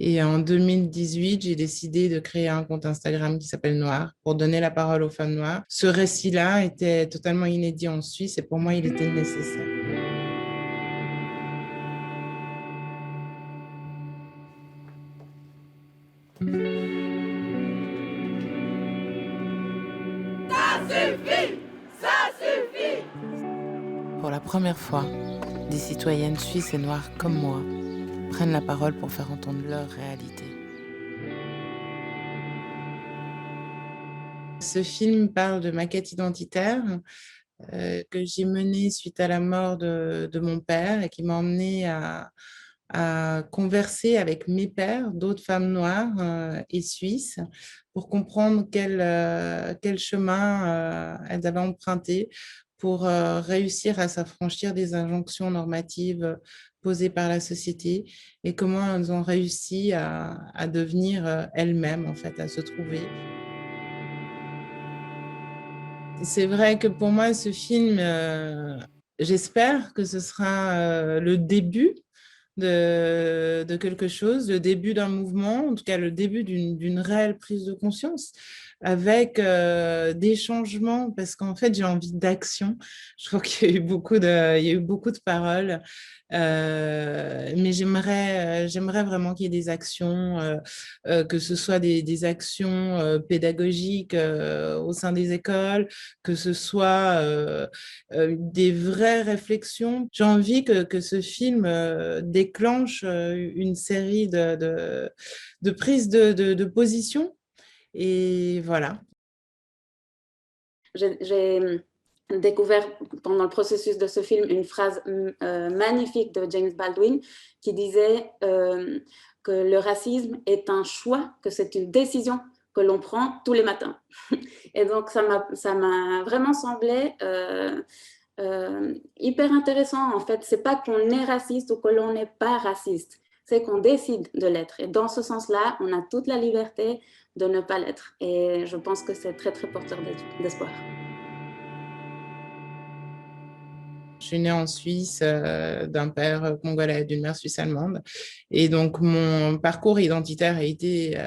Et en 2018, j'ai décidé de créer un compte Instagram qui s'appelle Noir pour donner la parole aux femmes noires. Ce récit-là était totalement inédit en Suisse et pour moi, il était nécessaire. Pour la première fois, des citoyennes suisses et noires comme moi prennent la parole pour faire entendre leur réalité. Ce film parle de ma quête identitaire que j'ai menée suite à la mort de mon père et qui m'a emmenée à converser avec mes pairs, d'autres femmes noires et suisses, pour comprendre quel chemin elles avaient emprunté pour réussir à s'affranchir des injonctions normatives posées par la société et comment elles ont réussi à devenir elles-mêmes, en fait, à se trouver. C'est vrai que pour moi, ce film, j'espère que ce sera le début de quelque chose, le début d'un mouvement, en tout cas le début d'une réelle prise de conscience avec des changements, parce qu'en fait, j'ai envie d'action. Je trouve qu'il y a eu il y a eu beaucoup de paroles, mais j'aimerais vraiment qu'il y ait des actions, que ce soit des actions pédagogiques au sein des écoles, que ce soit des vraies réflexions. J'ai envie que ce film déclenche une série de prises de position. Et voilà. J'ai découvert pendant le processus de ce film une phrase magnifique de James Baldwin qui disait que le racisme est un choix, que c'est une décision que l'on prend tous les matins. Et donc ça m'a vraiment semblé hyper intéressant. En fait, c'est pas qu'on est raciste ou que l'on n'est pas raciste, c'est qu'on décide de l'être. Et dans ce sens-là, on a toute la liberté de ne pas l'être. Et je pense que c'est très, très porteur d'espoir. Je suis née en Suisse d'un père congolais et d'une mère suisse-allemande. Et donc, mon parcours identitaire a été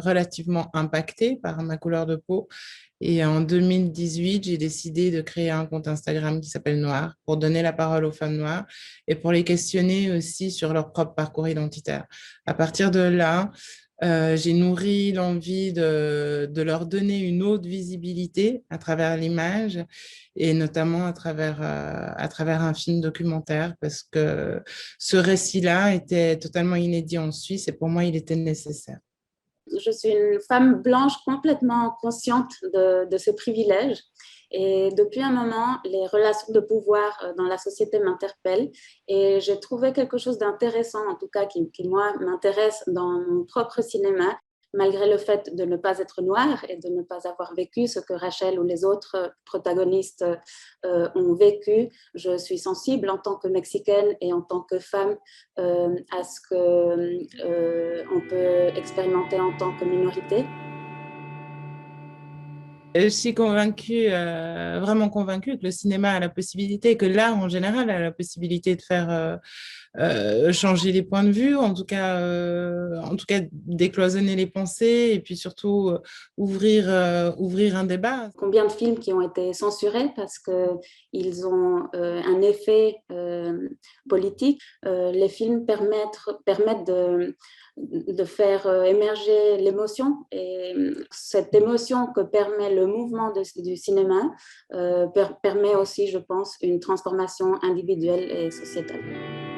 relativement impacté par ma couleur de peau. Et en 2018, j'ai décidé de créer un compte Instagram qui s'appelle Noir pour donner la parole aux femmes noires et pour les questionner aussi sur leur propre parcours identitaire. À partir de là, j'ai nourri l'envie de leur donner une autre visibilité à travers l'image et notamment à travers un film documentaire parce que ce récit-là était totalement inédit en Suisse et pour moi, il était nécessaire. Je suis une femme blanche complètement consciente de ce privilège. Et depuis un moment, les relations de pouvoir dans la société m'interpellent et j'ai trouvé quelque chose d'intéressant, en tout cas qui moi, m'intéresse dans mon propre cinéma, malgré le fait de ne pas être noire et de ne pas avoir vécu ce que Rachel ou les autres protagonistes ont vécu. Je suis sensible en tant que Mexicaine et en tant que femme à ce qu'on peut expérimenter en tant que minorité. Je suis convaincue, vraiment convaincue que le cinéma a la possibilité, que l'art en général a la possibilité de faire changer les points de vue, en tout cas décloisonner les pensées et puis surtout ouvrir un débat. Combien de films qui ont été censurés parce qu'ils ont un effet politique. Les films permettent de faire émerger l'émotion et cette émotion que permet le mouvement du cinéma permet aussi, je pense, une transformation individuelle et sociétale.